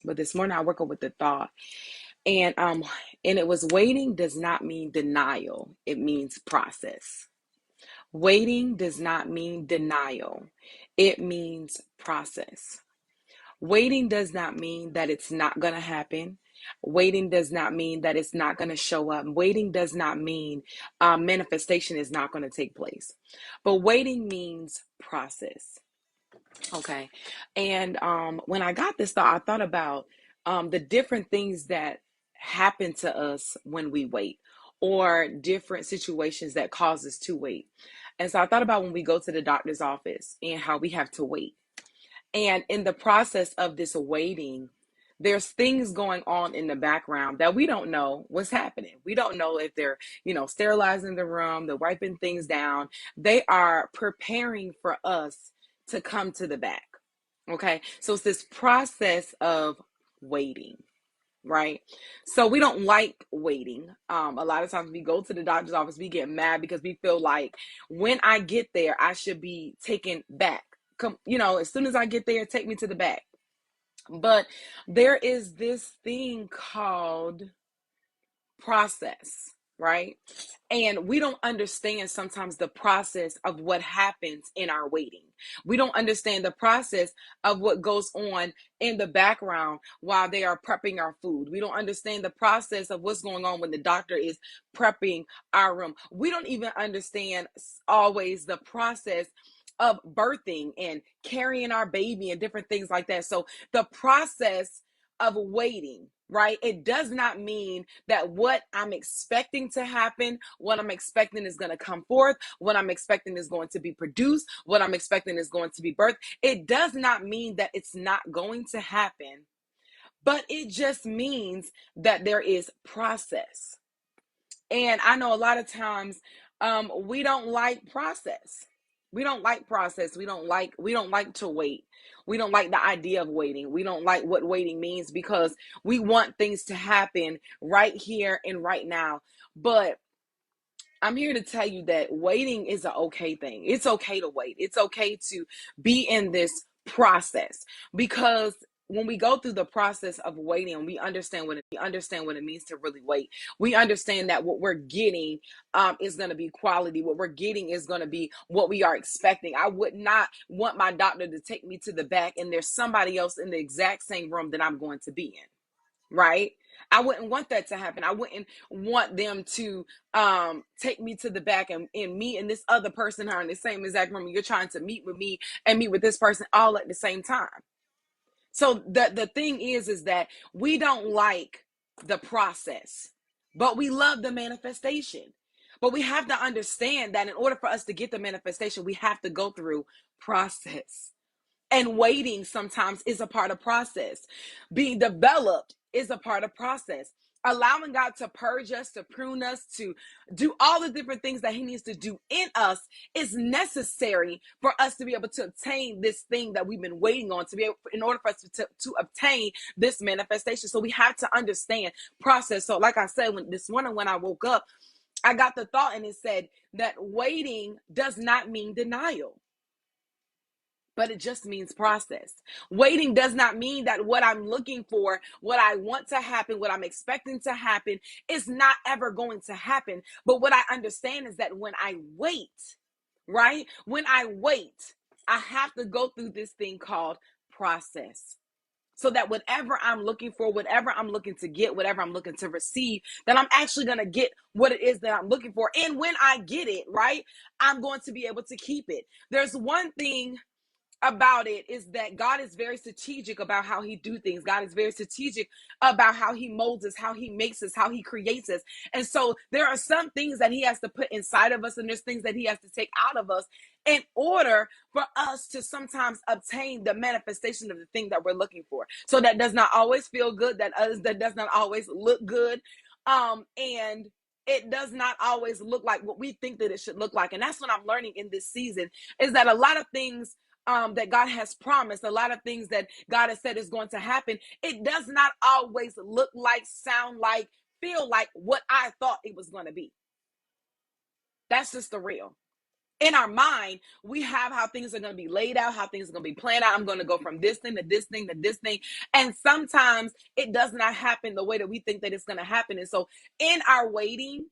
But this morning I woke up with the thought, and it was waiting does not mean denial. It means process. Waiting does not mean denial. It means process. Waiting does not mean that it's not going to happen. Waiting does not mean that it's not going to show up. Waiting does not mean manifestation is not going to take place. But waiting means process. Okay. And when I got this thought, I thought about the different things that happen to us when we wait, or different situations that cause us to wait. And so I thought about when we go to the doctor's office and how we have to wait. And in the process of this waiting, there's things going on in the background that we don't know what's happening. We don't know if they're, sterilizing the room, they're wiping things down. They are preparing for us to come to the back. Okay. So it's this process of waiting, right? So we don't like waiting. A lot of times we go to the doctor's office, we get mad because we feel like when I get there, I should be taken back. Come, as soon as I get there, take me to the back. But there is this thing called process, right? And we don't understand sometimes the process of what happens in our waiting. We don't understand the process of what goes on in the background while they are prepping our food. We don't understand the process of what's going on when the doctor is prepping our room. We don't even understand always the process of birthing and carrying our baby and different things like that. So the process of waiting, right? It does not mean that what I'm expecting to happen, what I'm expecting is going to come forth, what I'm expecting is going to be produced, what I'm expecting is going to be birthed. It does not mean that it's not going to happen, but it just means that there is process. And I know a lot of times we don't like process. We don't like process. We don't like to wait. We don't like the idea of waiting. We don't like what waiting means because we want things to happen right here and right now. But I'm here to tell you that waiting is an okay thing. It's okay to wait. It's okay to be in this process, because when we go through the process of waiting, we understand what it means to really wait. We understand that what we're getting is going to be quality. What we're getting is going to be what we are expecting. I would not want my doctor to take me to the back and there's somebody else in the exact same room that I'm going to be in, right? I wouldn't want that to happen. I wouldn't want them to take me to the back, and me and this other person are in the same exact room. You're trying to meet with me and meet with this person all at the same time. So the thing is that we don't like the process, but we love the manifestation. But we have to understand that in order for us to get the manifestation, we have to go through process. And waiting sometimes is a part of process. Being developed is a part of process. Allowing God to purge us, to prune us, to do all the different things that He needs to do in us is necessary for us to be able to obtain this thing that we've been waiting on, to be able, in order for us to obtain this manifestation. So we have to understand process. So like I said, this morning when I woke up, I got the thought and it said that waiting does not mean denial, but it just means process. Waiting does not mean that what I'm looking for, what I want to happen, what I'm expecting to happen is not ever going to happen. But what I understand is that when I wait, right? When I wait, I have to go through this thing called process. So that whatever I'm looking for, whatever I'm looking to get, whatever I'm looking to receive, that I'm actually going to get what it is that I'm looking for. And when I get it, right, I'm going to be able to keep it. There's one thing about it is that God is very strategic about how He do things. God is very strategic about how He molds us, how He makes us, how He creates us. And so there are some things that He has to put inside of us, and there's things that He has to take out of us in order for us to sometimes obtain the manifestation of the thing that we're looking for. So that does not always feel good, that does not always look good. And it does not always look like what we think that it should look like. And that's what I'm learning in this season, is that a lot of things that God has promised, a lot of things that God has said is going to happen, it does not always look like, sound like, feel like what I thought it was going to be. That's just the real. In our mind, we have how things are going to be laid out, how things are going to be planned out. I'm going to go from this thing to this thing to this thing. And sometimes it does not happen the way that we think that it's going to happen. And so in our waiting,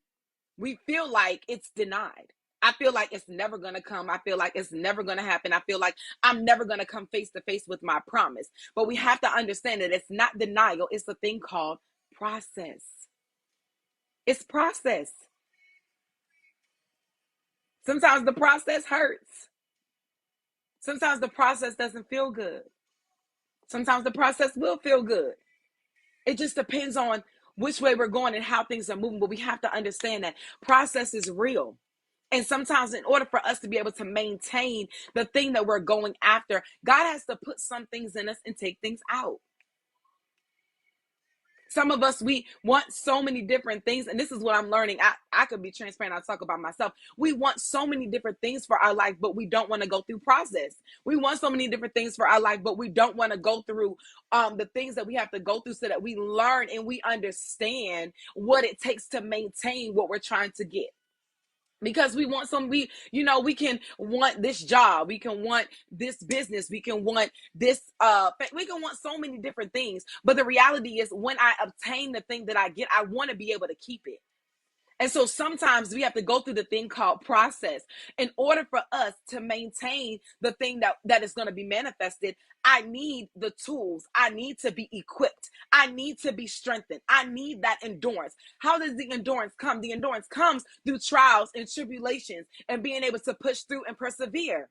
we feel like it's denied. I feel like it's never going to come. I feel like it's never going to happen. I feel like I'm never going to come face to face with my promise. But we have to understand that it's not denial. It's a thing called process. It's process. Sometimes the process hurts. Sometimes the process doesn't feel good. Sometimes the process will feel good. It just depends on which way we're going and how things are moving. But we have to understand that process is real. And sometimes in order for us to be able to maintain the thing that we're going after, God has to put some things in us and take things out. Some of us, we want so many different things. And this is what I'm learning. I could be transparent. I'll talk about myself. We want so many different things for our life, but we don't want to go through process. We want so many different things for our life, but we don't want to go through the things that we have to go through so that we learn and we understand what it takes to maintain what we're trying to get. Because we want we can want this job, we can want this business, we can want this we can want so many different things, but the reality is when I obtain the thing that I get, I want to be able to keep it. And so sometimes we have to go through the thing called process in order for us to maintain the thing that is going to be manifested. I need the tools. I need to be equipped. I need to be strengthened. I need that endurance. How does the endurance come? The endurance comes through trials and tribulations and being able to push through and persevere.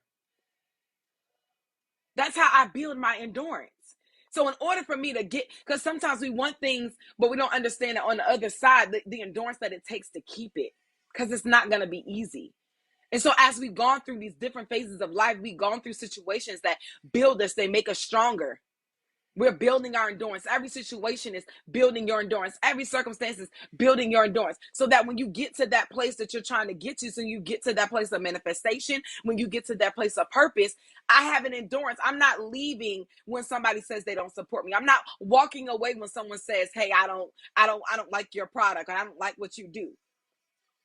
That's how I build my endurance. So in order for me to get, because sometimes we want things, but we don't understand that on the other side, the endurance that it takes to keep it, because it's not going to be easy. And so as we've gone through these different phases of life, we've gone through situations that build us, they make us stronger. We're building our endurance. Every situation is building your endurance. Every circumstance is building your endurance. So that when you get to that place that you're trying to get to, so you get to that place of manifestation, when you get to that place of purpose, I have an endurance. I'm not leaving when somebody says they don't support me. I'm not walking away when someone says, hey, I don't like your product, or I don't like what you do.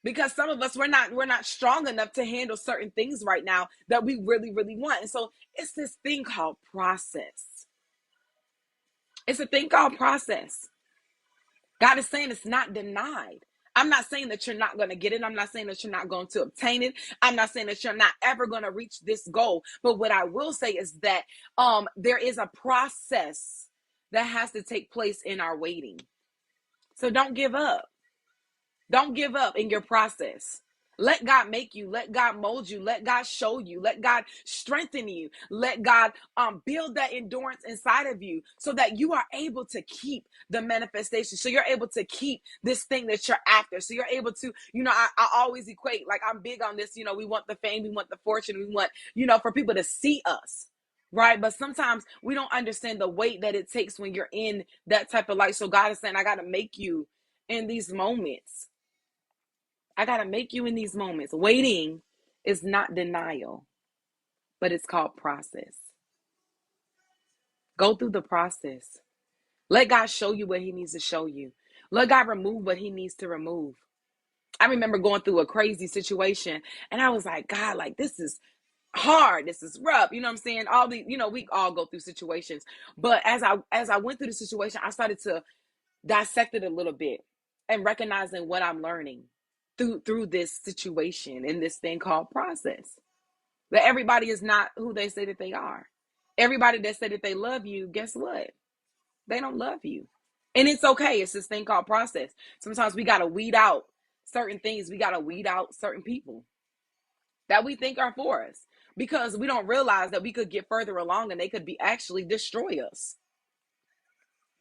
Because some of us, we're not strong enough to handle certain things right now that we really, really want. And so it's this thing called process. It's a thing called process. God is saying it's not denied. I'm not saying that you're not going to get it. I'm not saying that you're not going to obtain it. I'm not saying that you're not ever going to reach this goal. But what I will say is that there is a process that has to take place in our waiting. So don't give up. Don't give up in your process. Let God make you. Let God mold you. Let God show you. Let God strengthen you. Let God build that endurance inside of you so that you are able to keep the manifestation. So you're able to keep this thing that you're after. So you're able to, I always equate, like I'm big on this, we want the fame, we want the fortune, we want, for people to see us. Right. But sometimes we don't understand the weight that it takes when you're in that type of life. So God is saying, I got to make you in these moments. I got to make you in these moments. Waiting is not denial, but it's called process. Go through the process. Let God show you what he needs to show you. Let God remove what he needs to remove. I remember going through a crazy situation and I was like, God, like this is hard. This is rough. You know what I'm saying? We all go through situations. But as I went through the situation, I started to dissect it a little bit and recognizing what I'm learning through this situation in this thing called process. That everybody is not who they say that they are. Everybody that say that they love you, guess what? They don't love you. And it's okay. It's this thing called process. Sometimes we got to weed out certain things. We got to weed out certain people that we think are for us because we don't realize that we could get further along and they could be actually destroy us.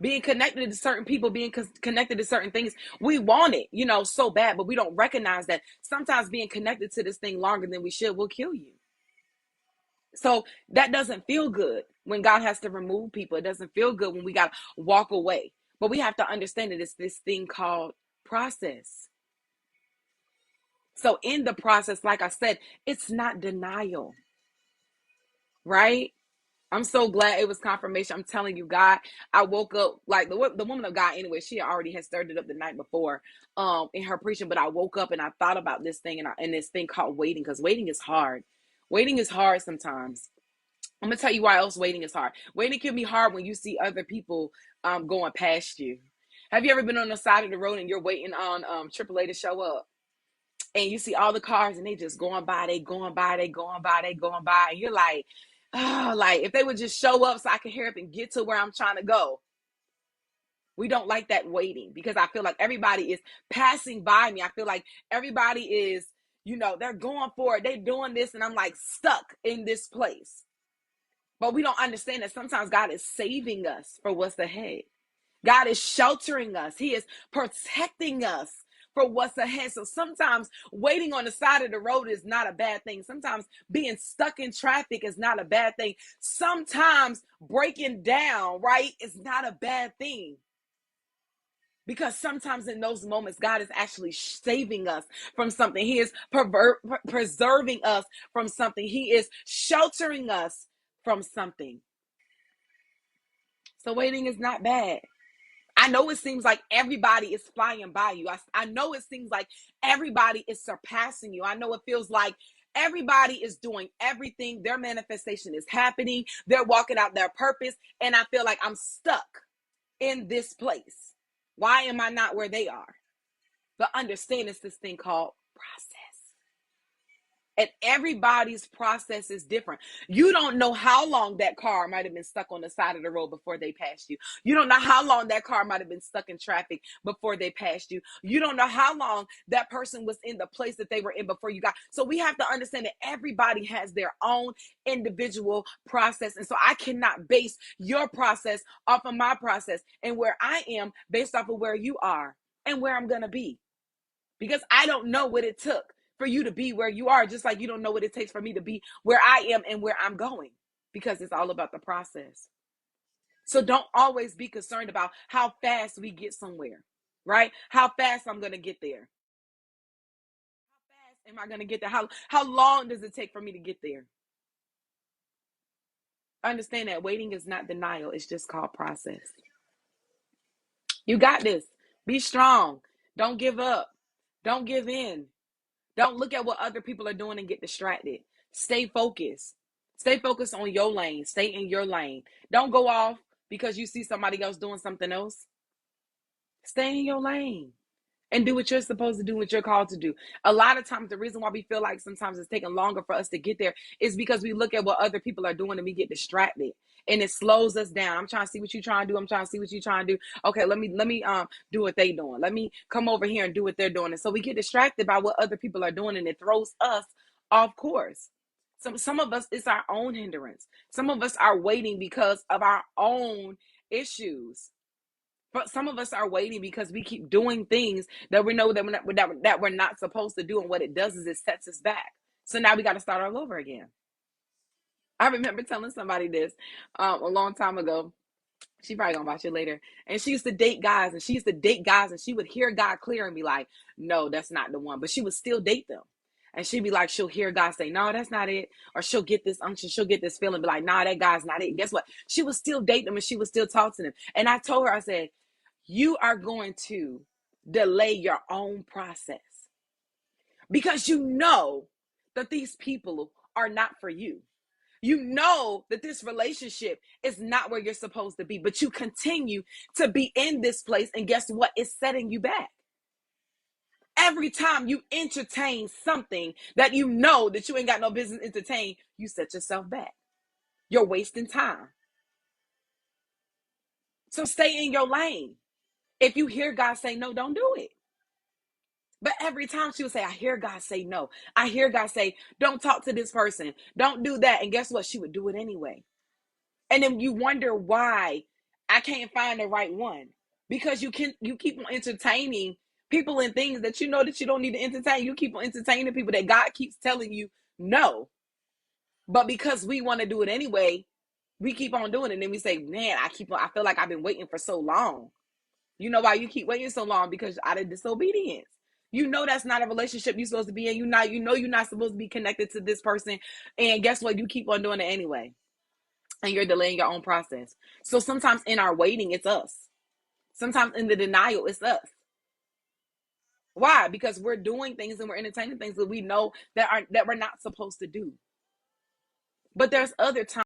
Being connected to certain people, being connected to certain things, we want it, so bad, but we don't recognize that sometimes being connected to this thing longer than we should will kill you. So that doesn't feel good when God has to remove people. It doesn't feel good when we got to walk away. But we have to understand that it's this thing called process. So in the process, like I said, it's not denial, right? I'm so glad it was confirmation. I'm telling you, God, I woke up like the woman of God anyway. She already had stirred it up the night before, in her preaching. But I woke up and I thought about this thing and this thing called waiting, because waiting is hard. Waiting is hard sometimes. I'm gonna tell you why else waiting is hard. Waiting can be hard when you see other people going past you. Have you ever been on the side of the road and you're waiting on AAA to show up? And you see all the cars and they just going by, they going by, they going by, they going by. And you're like, oh, like if they would just show up so I can hurry up and get to where I'm trying to go. We don't like that waiting because I feel like everybody is passing by me. I feel like everybody is, they're going for it. They're doing this and I'm like stuck in this place. But we don't understand that sometimes God is saving us for what's ahead. God is sheltering us. He is protecting us for what's ahead. So sometimes waiting on the side of the road is not a bad thing. Sometimes being stuck in traffic is not a bad thing. Sometimes breaking down, right, is not a bad thing. Because sometimes in those moments, God is actually saving us from something. He is preserving us from something. He is sheltering us from something. So waiting is not bad. I know it seems like everybody is flying by you. I know it seems like everybody is surpassing you. I know it feels like everybody is doing everything. Their manifestation is happening. They're walking out their purpose. And I feel like I'm stuck in this place. Why am I not where they are? But understand it's this thing called process. And everybody's process is different. You don't know how long that car might have been stuck on the side of the road before they passed you. You don't know how long that car might have been stuck in traffic before they passed you. You don't know how long that person was in the place that they were in before you got. So we have to understand that everybody has their own individual process. And so I cannot base your process off of my process and where I am based off of where you are and where I'm going to be. Because I don't know what it took for you to be where you are, just like you don't know what it takes for me to be where I am and where I'm going, because it's all about the process. So don't always be concerned about how fast we get somewhere, right? How fast I'm going to get there. How fast am I going to get there? How long does it take for me to get there? Understand that waiting is not denial. It's just called process. You got this. Be strong. Don't give up. Don't give in. Don't look at what other people are doing and get distracted. Stay focused. Stay focused on your lane. Stay in your lane. Don't go off because you see somebody else doing something else. Stay in your lane and do what you're supposed to do, what you're called to do. A lot of times, the reason why we feel like sometimes it's taking longer for us to get there is because we look at what other people are doing and we get distracted. And it slows us down. I'm trying to see what you're trying to do. I'm trying to see what you're trying to do. Okay, let me do what they doing. Let me come over here and do what they're doing. And so we get distracted by what other people are doing, and it throws us off course. Some of us, it's our own hindrance. Some of us are waiting because of our own issues. But some of us are waiting because we keep doing things that we know that we're not supposed to do. And what it does is it sets us back. So now we got to start all over again. I remember telling somebody this a long time ago. She probably gonna watch it later. And she used to date guys, and she would hear God clear and be like, no, that's not the one. But she would still date them. And she'd be like, she'll hear God say, no, that's not it. Or she'll get this unction, she'll get this feeling, be like, nah, that guy's not it. And guess what? She would still date them and she would still talk to them. And I told her, I said, you are going to delay your own process because you know that these people are not for you. You know that this relationship is not where you're supposed to be, but you continue to be in this place. And guess what? It's setting you back. Every time you entertain something that you know that you ain't got no business entertain, you set yourself back. You're wasting time. So stay in your lane. If you hear God say no, don't do it. But every time she would say, I hear God say no. I hear God say, don't talk to this person. Don't do that. And guess what? She would do it anyway. And then you wonder why I can't find the right one. Because you keep on entertaining people and things that you know that you don't need to entertain. You keep on entertaining people that God keeps telling you no. But because we want to do it anyway, we keep on doing it. And then we say, man, I feel like I've been waiting for so long. You know why you keep waiting so long? Because out of disobedience. You know that's not a relationship you're supposed to be in. You know you're not supposed to be connected to this person. And guess what? You keep on doing it anyway. and you're delaying your own process. So sometimes in our waiting, it's us. Sometimes in the denial, it's us. Why? Because we're doing things and we're entertaining things that we know that we're not supposed to do. But there's other times